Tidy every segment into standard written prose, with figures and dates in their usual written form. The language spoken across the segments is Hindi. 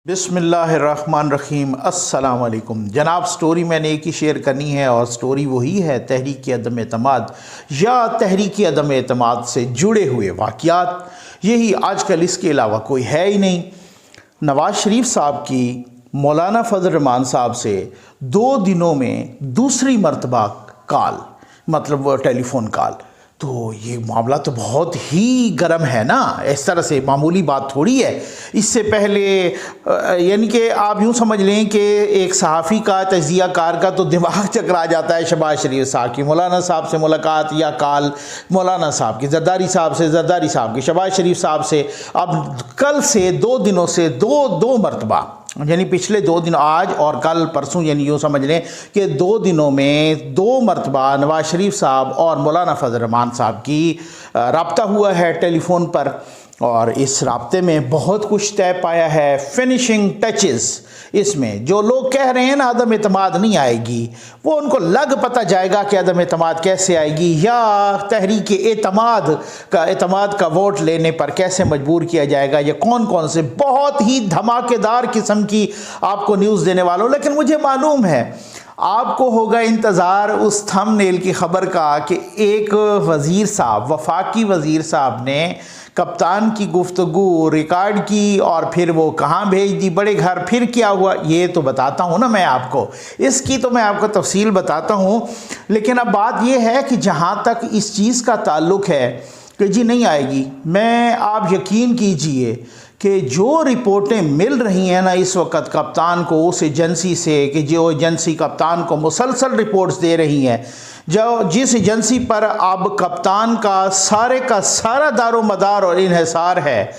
बिस्मिल्लाहिर्रहमानिर्रहीम अस्सलाम वालेकुम जनाब। स्टोरी मैंने एक ही शेयर करनी है और स्टोरी वही है तहरीक अदम एतमाद या तहरीक अदम एतमाद से जुड़े हुए वाक़यात। यही आजकल, इसके अलावा कोई है ही नहीं। नवाज़ शरीफ साहब की मौलाना फजल रहमान साहब से 2 दिनों में दूसरी मरतबा कॉल, मतलब वो टेलीफोन कॉल। तो ये मामला तो बहुत ही गर्म है ना, इस तरह से मामूली बात थोड़ी है। इससे पहले यानी कि आप यूँ समझ लें कि एक सहाफ़ी का, तजिया कार का तो दिमाग चकरा जाता है। शहबाज शरीफ साहब की मौलाना साहब से मुलाकात या कॉल, मौलाना साहब की जरदारी साहब से, जरदारी साहब की शहबाज शरीफ साहब से। अब कल से 2 दिनों से दो मरतबा, यानी पिछले 2 दिन, आज और कल परसों, यानी यूँ समझ लें कि 2 दिनों में 2 मरतबा नवाज़ शरीफ साहब और मौलाना फजल रहमान साहब की रब्ता हुआ है टेलीफोन पर। और इस रब्ते में बहुत कुछ तय पाया है। फिनिशिंग टचेस इसमें जो लोग कह रहे हैं ना अदम एतमाद नहीं आएगी, वो उनको लग पता जाएगा कि अदम एतमाद कैसे आएगी, या तहरीक एतमाद का वोट लेने पर कैसे मजबूर किया जाएगा। ये कौन कौन से बहुत ही धमाकेदार किस्म की आपको न्यूज़ देने वालों। लेकिन मुझे मालूम है आपको होगा इंतज़ार उस थंबनेल की ख़बर का कि एक वज़ीर साहब, वफाकी वज़ीर साहब ने कप्तान की गुफ्तगू रिकॉर्ड की और फिर वो कहाँ भेज दी, बड़े घर। फिर क्या हुआ ये तो बताता हूँ ना मैं आपको, इसकी तो मैं आपको तफसील बताता हूँ। लेकिन अब बात ये है कि जहाँ तक इस चीज़ का ताल्लुक़ है कि जी नहीं आएगी, मैं, आप यकीन कीजिए कि जो रिपोर्टें मिल रही हैं ना इस वक्त कप्तान को उस एजेंसी से, कि जो एजेंसी कप्तान को मुसलसल रिपोर्ट्स दे रही हैं, जो जिस एजेंसी पर अब कप्तान का सारा दारो मदार और इन्हिसार है,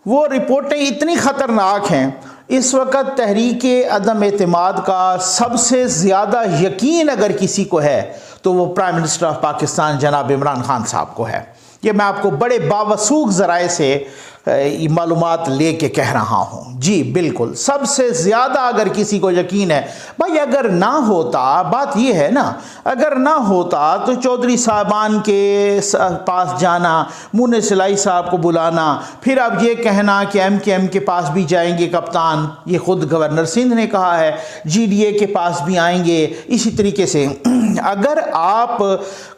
वो रिपोर्टें इतनी ख़तरनाक हैं। इस वक्त तहरीक अदम एतमाद का सबसे ज़्यादा यकीन अगर किसी को है तो वो प्राइम मिनिस्टर ऑफ पाकिस्तान जनाब इमरान खान साहब को है। ये मैं आपको बड़े बावसूख ज़राए से मालूमात ले के कह रहा हूँ। जी बिल्कुल, सबसे ज़्यादा अगर किसी को यकीन है। भाई अगर ना होता, बात ये है ना, अगर ना होता तो चौधरी साहबान के पास जाना, मुन्ने सिलाई साहब को बुलाना, फिर अब ये कहना कि MKM के पास भी जाएंगे कप्तान, ये ख़ुद गवर्नर सिंध ने कहा है, GDA के पास भी आएंगे। इसी तरीके से अगर आप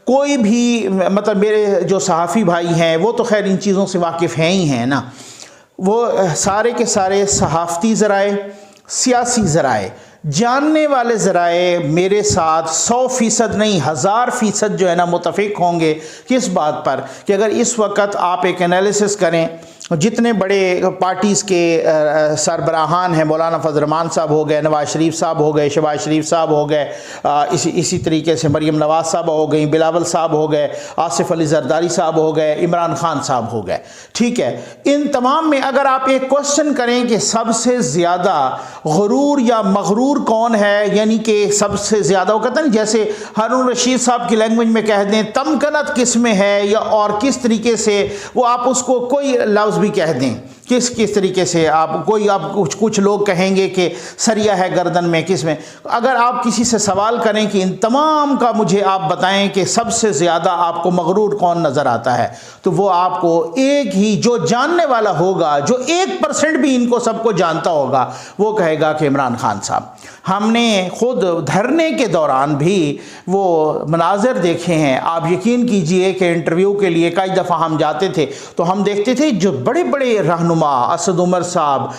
कोई भी, मतलब मेरे जो सहाफ़ी भाई हैं वो तो खैर इन चीज़ों से वाकिफ़ हैं ही हैं ना, वो सारे के सारे सहाफ़ती ज़राए, सियासी ज़राए, जानने वाले ज़राए मेरे साथ 100% नहीं 1000% जो है ना मुतफ़िक होंगे किस बात पर कि अगर इस वक्त आप एक एनालिसिस करें, जितने बड़े पार्टीज़ के सरबराहान हैं, मौलाना फजल रहमान साहब हो गए, नवाज़ शरीफ साहब हो गए, शहबाज शरीफ साहब हो गए, इसी तरीके से मरीम नवाज़ साहब हो गई, बिलावल साहब हो गए, आसिफ अली जरदारी साहब हो गए, इमरान खान साहब हो गए, ठीक है। इन तमाम में अगर आप एक क्वेश्चन करें कि सबसे ज़्यादा गुरूर या मगरूर कौन है, यानी कि सबसे ज़्यादा, वो कहते हैं जैसे हारून रशीद साहब की लैंग्वेज में कह दें तमकनत किस में है, या और किस तरीके से वो आप उसको कोई लफ्ज़ भी कह दें, किस तरीके से आप कुछ लोग कहेंगे कि सरिया है गर्दन में, किस में। अगर आप किसी से सवाल करें कि इन तमाम का मुझे आप बताएं कि सबसे ज़्यादा आपको मगरूर कौन नज़र आता है, तो वो आपको एक ही जो जानने वाला होगा, जो 1% भी इनको सबको जानता होगा, वो कहेगा कि इमरान खान साहब। हमने खुद धरने के दौरान भी वो मनाज़र देखे हैं। आप यकीन कीजिए कि इंटरव्यू के लिए कई दफ़ा हम जाते थे तो हम देखते थे जो बड़े बड़े रहनुमा, असद उमर साहब,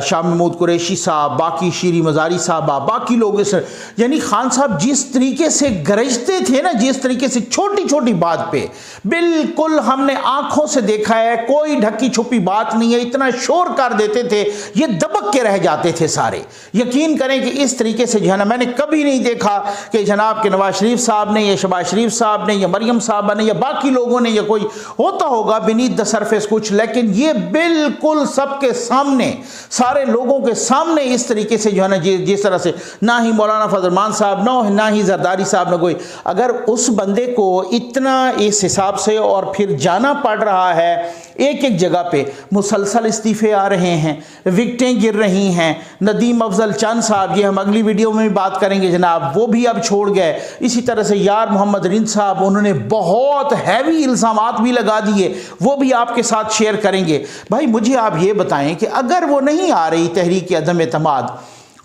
शाह महमूद कुरैशी साहब, बाकी शीरी मज़ारी साहबा, बाकी लोग, इस यानी खान साहब जिस तरीके से गरजते थे ना, जिस तरीके से छोटी छोटी बात पे बिल्कुल हमने आंखों से देखा है, कोई ढकी छुपी बात नहीं है, इतना शोर कर देते थे, ये दबक के रह जाते थे सारे। यकीन करें कि इस तरीके से जो है ना, मैंने कभी नहीं देखा कि जनाब के नवाज शरीफ साहब ने या शहबाज शरीफ साहब ने या मरियम साहबा ने या बाकी लोगों ने, या कोई होता होगा बीनीथ द सरफेस कुछ, लेकिन ये बिल्कुल सबके सामने, सारे लोगों के सामने इस तरीके से जो है ना, जिस तरह से ना ही मौलाना फजल रहमान साहब, ना ही जरदारी साहब, ना कोई। अगर उस बंदे को इतना इस हिसाब से और फिर जाना पड़ रहा है एक एक जगह पे मुसलसल इस्तीफ़े आ रहे हैं, विकटें गिर रही हैं। नदीम अफजल चंद साहब, ये हम अगली वीडियो में भी बात करेंगे जनाब, वो भी अब छोड़ गए। इसी तरह से यार मोहम्मद रिंद साहब, उन्होंने बहुत हैवी इल्ज़ामात भी लगा दिए, वो भी आपके साथ शेयर करेंगे। भाई मुझे आप ये बताएं कि अगर वो नहीं आ रही तहरीक अदम एतमाद,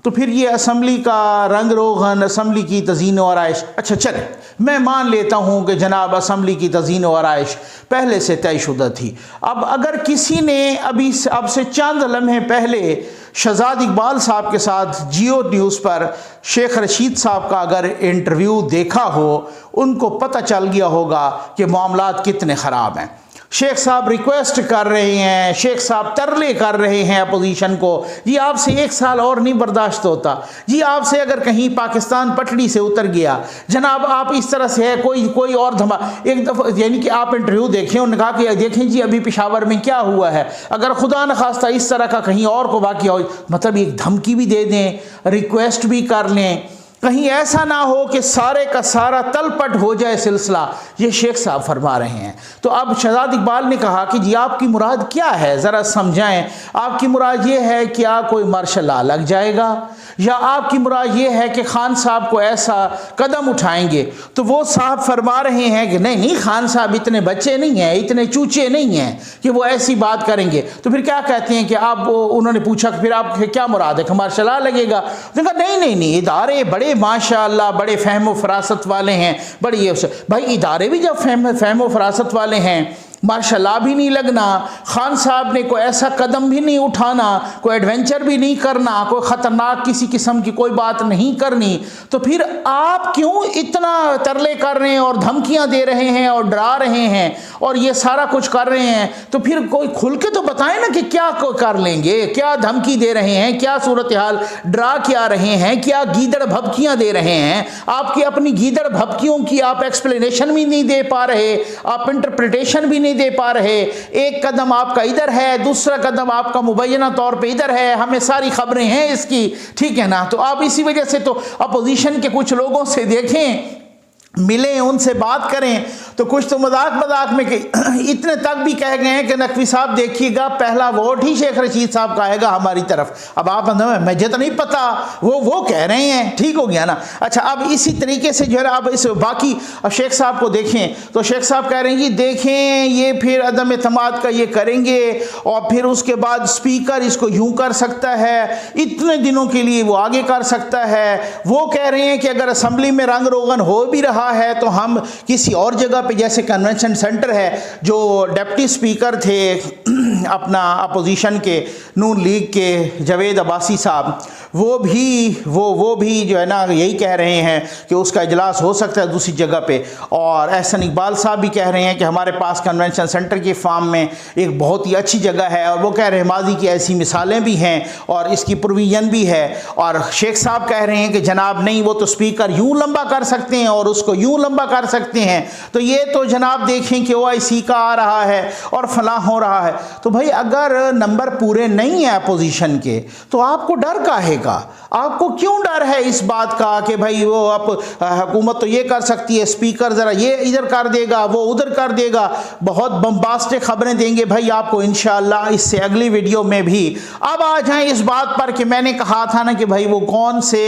तो फिर ये असम्बली का रंग रोगन, असम्बली की तज़ीन व आराइश, अच्छा चल मैं मान लेता हूँ कि जनाब असम्बली की तज़ीन व आराइश पहले से तयशुदा थी। अब अगर किसी ने अभी अब से चंद लम्हे पहले शहजाद इकबाल साहब के साथ जियो न्यूज़ पर शेख रशीद साहब का अगर इंटरव्यू देखा हो, उनको पता चल गया होगा कि मामलात कितने ख़राब हैं। शेख साहब रिक्वेस्ट कर रहे हैं, शेख साहब तरले कर रहे हैं अपोजिशन को, जी आपसे 1 साल और नहीं बर्दाश्त होता, जी आपसे अगर कहीं पाकिस्तान पटड़ी से उतर गया जनाब, आप इस तरह से है कोई और धमा। एक दफ़ा यानी कि आप इंटरव्यू देखें, उन्होंने कहा कि देखें जी अभी पेशावर में क्या हुआ है, अगर खुदा न खास्ता इस तरह का कहीं और को वाक़या हो, मतलब एक धमकी भी दे दें, रिक्वेस्ट भी कर लें, कहीं ऐसा ना हो कि सारे का सारा तलपट हो जाए सिलसिला। ये शेख साहब फरमा रहे हैं। तो अब शहजाद इकबाल ने कहा कि जी आपकी मुराद क्या है, ज़रा समझाएं। आपकी मुराद ये है कि क्या कोई मार्शल लॉ लग जाएगा, या आपकी मुराद ये है कि खान साहब को ऐसा कदम उठाएंगे? तो वो साहब फरमा रहे हैं कि नहीं नहीं, खान साहब इतने बच्चे नहीं हैं, इतने चूचे नहीं हैं कि वो ऐसी बात करेंगे। तो फिर क्या कहते हैं कि आप, उन्होंने पूछा कि फिर आप क्या मुराद है कि मार्शल लॉ लगेगा? उन्होंने कहा नहीं नहीं नहीं, इदारे बड़े माशाअल्लाह बड़े फ़हम फरासत वाले हैं, बड़ी ये भाई इदारे भी जब फ़हम फरासत वाले हैं, मार्शल लॉ भी नहीं लगना, खान साहब ने कोई ऐसा कदम भी नहीं उठाना, कोई एडवेंचर भी नहीं करना, कोई ख़तरनाक किसी किस्म की कोई बात नहीं करनी, तो फिर आप क्यों इतना तरले कर रहे हैं और धमकियां दे रहे हैं और डरा रहे हैं और ये सारा कुछ कर रहे हैं? तो फिर कोई खुल के तो बताएं ना कि क्या कर लेंगे, क्या धमकी दे रहे हैं, क्या सूरत हाल, डरा क्या रहे हैं, क्या गीदड़ भभकियां दे रहे हैं? आपकी अपनी गीदड़ भभकियों की आप एक्सप्लेनेशन भी नहीं दे पा रहे, आप इंटरप्रिटेशन भी नहीं दे पा रहे। एक कदम आपका इधर है, दूसरा कदम आपका मुबैना तौर पे इधर है, हमें सारी खबरें हैं इसकी, ठीक है ना? तो आप इसी वजह से तो अपोजिशन के कुछ लोगों से देखें, मिलें, उनसे बात करें, तो कुछ तो मजाक में कि इतने तक भी कह गए हैं कि नकवी साहब देखिएगा पहला वोट ही शेख रशीद साहब का आएगा हमारी तरफ। अब आप मुझे तो नहीं पता, वो कह रहे हैं, ठीक हो गया ना? अच्छा, अब इसी तरीके से जो है आप इस बाकी अब शेख साहब को देखें, तो शेख साहब कह रहे हैं कि देखें ये फिर अदम एतमाद का ये करेंगे और फिर उसके बाद स्पीकर इसको यूं कर सकता है, इतने दिनों के लिए वो आगे कर सकता है। वो कह रहे हैं कि अगर असम्बली में रंग रोगन हो भी रहा है तो हम किसी और जगह पे, जैसे कन्वेंशन सेंटर है, जो डिप्टी स्पीकर थे अपना अपोजिशन के नून लीग के जावेद अब्बासी साहब, वो भी जो है ना यही कह रहे हैं कि उसका इजलास हो सकता है दूसरी जगह पे। और एहसन इकबाल साहब भी कह रहे हैं कि हमारे पास कन्वेंशन सेंटर के फार्म में एक बहुत ही अच्छी जगह है, और वो कह रहे हैं माजी की ऐसी मिसालें भी हैं और इसकी प्रोविजन भी है। और शेख साहब कह रहे हैं कि जनाब नहीं, वो तो स्पीकर यूं लंबा कर सकते हैं और उसको यूं लंबा कर सकते हैं, तो ये तो जनाब देखें कि OIC का आ रहा है और फलां हो रहा है। तो भाई अगर नंबर पूरे नहीं है अपोजिशन के, तो आपको डर काहे का? आपको क्यों डर है इस बात का कि भाई वो अब हुकूमत तो ये कर सकती है, स्पीकर ज़रा ये इधर कर देगा, वो उधर कर देगा, बहुत बम्बास्टिक खबरें देंगे भाई आपको इंशाअल्लाह इससे अगली वीडियो में भी। अब आ जाएं इस बात पर कि मैंने कहा था ना कि भाई वो कौन से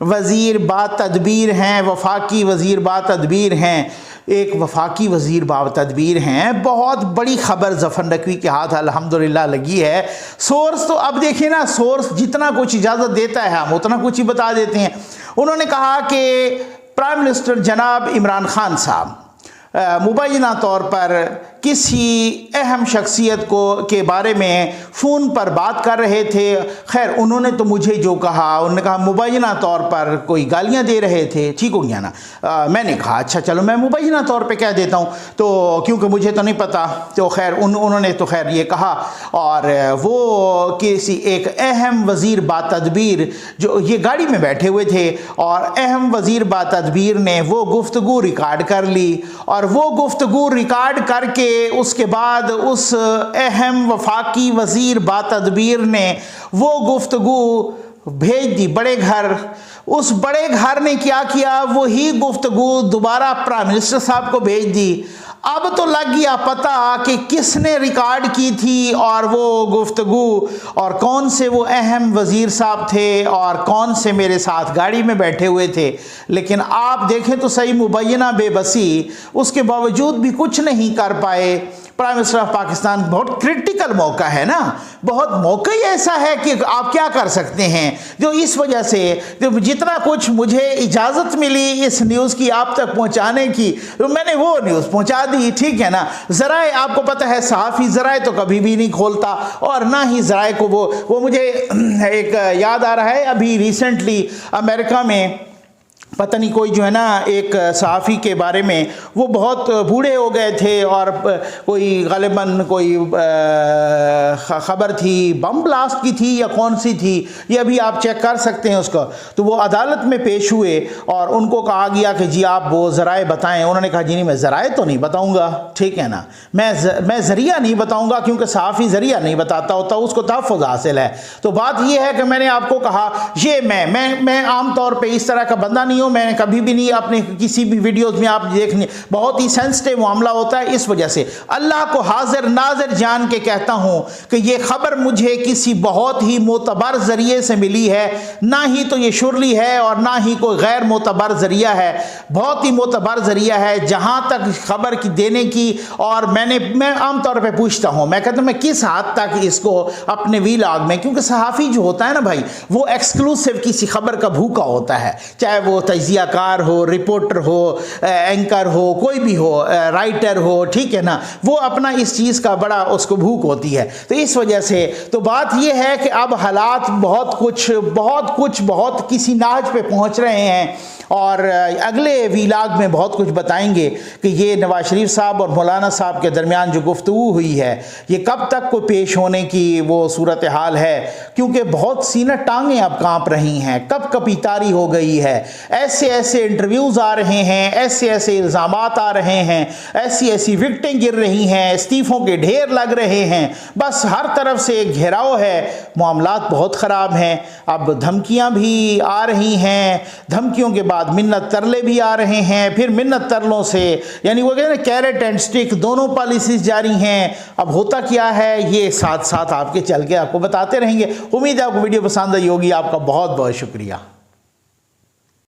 वज़ीर बातदबीर हैं, वफाकी वज़ीर बातदबीर हैं। एक वफाकी वज़ीर बातदबीर हैं, बहुत बड़ी खबर ज़फ़र नकवी के हाथ अल्हम्दुलिल्लाह लगी है। सोर्स तो अब देखिए ना, सोर्स जितना कुछ इजाज़त देता है हम उतना कुछ ही बता देते हैं। उन्होंने कहा कि प्राइम मिनिस्टर जनाब इमरान खान साहब मुबैना तौर पर किसी अहम शख्सियत के बारे में फ़ोन पर बात कर रहे थे। खैर उन्होंने तो मुझे जो कहा, उन्होंने कहा मुबैना तौर पर कोई गालियां दे रहे थे, ठीक हो गया ना? मैंने कहा अच्छा चलो मैं मुबैना तौर पे कह देता हूँ, तो क्योंकि मुझे तो नहीं पता। तो खैर उन्होंने तो खैर ये कहा, और वो किसी एक अहम वज़ीर बातदबीर जो ये गाड़ी में बैठे हुए थे, और अहम वज़ीर बातदबीर ने वो गुफ्तगू रिकॉर्ड कर ली, और वो गुफ्तगू रिकॉर्ड करके उसके बाद उस अहम वफाकी वज़ीर बातदबीर ने वो गुफ्तगू भेज दी बड़े घर। उस बड़े घर ने क्या किया, वही गुफ्तगू दोबारा प्राइम मिनिस्टर साहब को भेज दी। अब तो लग गया पता कि किसने रिकॉर्ड की थी और वो गुफ्तगू, और कौन से वो अहम वज़ीर साहब थे और कौन से मेरे साथ गाड़ी में बैठे हुए थे। लेकिन आप देखें तो सही मुबैना बेबसी, उसके बावजूद भी कुछ नहीं कर पाए। प्राइम मिनिस्टर ऑफ पाकिस्तान बहुत क्रिटिकल मौका है ना, बहुत मौका ही ऐसा है कि आप क्या कर सकते हैं। जो इस वजह से जो जितना कुछ मुझे इजाज़त मिली इस न्यूज़ की आप तक पहुंचाने की, तो मैंने वो न्यूज़ पहुंचा दी, ठीक है ना। ज़राए आपको पता है सहाफ़ी ज़राए तो कभी भी नहीं खोलता, और ना ही ज़राए को वो मुझे एक याद आ रहा है, अभी रिसेंटली अमेरिका में पता नहीं कोई जो है ना एक सहाफ़ी के बारे में, वो बहुत बूढ़े हो गए थे और कोई ग़ालिबन कोई ख़बर थी बम ब्लास्ट की थी या कौन सी थी, ये अभी आप चेक कर सकते हैं उसका। तो वो अदालत में पेश हुए और उनको कहा गया कि जी आप वो ज़राए बताएं। उन्होंने कहा जी नहीं, मैं ज़राए तो नहीं बताऊंगा, ठीक है ना, मैं ज़रिया नहीं बताऊंगा, क्योंकि सहाफ़ी ज़रिया नहीं बताता होता, उसको तहफ़्फ़ुज़ हासिल है। तो बात ये है कि मैंने आपको कहा ये मैं आम तौर पर इस तरह का बंदा नहीं हूँ, मैंने कभी भी नहीं अपने किसी भी वीडियोस में आप देखने, बहुत ही सेंसिटिव मामला होता है। इस वजह से अल्लाह को हाजिर नाजिर जान के कहता हूं कि ये खबर मुझे किसी बहुत ही मोतबर जरिए से मिली है, ना ही तो ये शुरली है और ना ही कोई गैर मोतबर जरिया है, बहुत ही मोतबर जरिया है जहां तक खबर की देने की। और मैं आमतौर पर पूछता हूं, मैं कहता हूं मैं किस हद तक इसको अपने वीलॉग में, क्योंकि सहाफ़ी जो होता है ना भाई, वो एक्सक्लूसिव किसी खबर का भूखा होता है, चाहे वो तजियाकार हो, रिपोर्टर हो, एंकर हो, कोई भी हो, राइटर हो, ठीक है ना, वो अपना इस चीज़ का बड़ा उसको भूख होती है। तो इस वजह से तो बात ये है कि अब हालात बहुत किसी नाज पे पहुंच रहे हैं, और अगले वीलाग में बहुत कुछ बताएंगे कि ये नवाज शरीफ साहब और मौलाना साहब के दरमियान जो गुफ्तगू हुई है ये कब तक को पेश होने की वो सूरत हाल है, क्योंकि बहुत सीना टांगें अब कांप रही हैं, कब कपीतारी हो गई है, ऐसे इंटरव्यूज़ आ रहे हैं, ऐसे इल्ज़ामात आ रहे हैं, ऐसी विकटें गिर रही हैं, इस्तीफ़ों के ढेर लग रहे हैं, बस हर तरफ से घेराव है, मामलात बहुत ख़राब हैं। अब धमकियां भी आ रही हैं, धमकियों के बाद मिन्नत तरले भी आ रहे हैं, फिर मिन्नत तरलों से यानी वो कहते हैं कैरेट एंड स्टिक, दोनों पॉलिसीज़ जारी हैं। अब होता क्या है ये साथ साथ आपके चल के आपको बताते रहेंगे। उम्मीद है आपको वीडियो पसंद आई होगी। आपका बहुत बहुत शुक्रिया।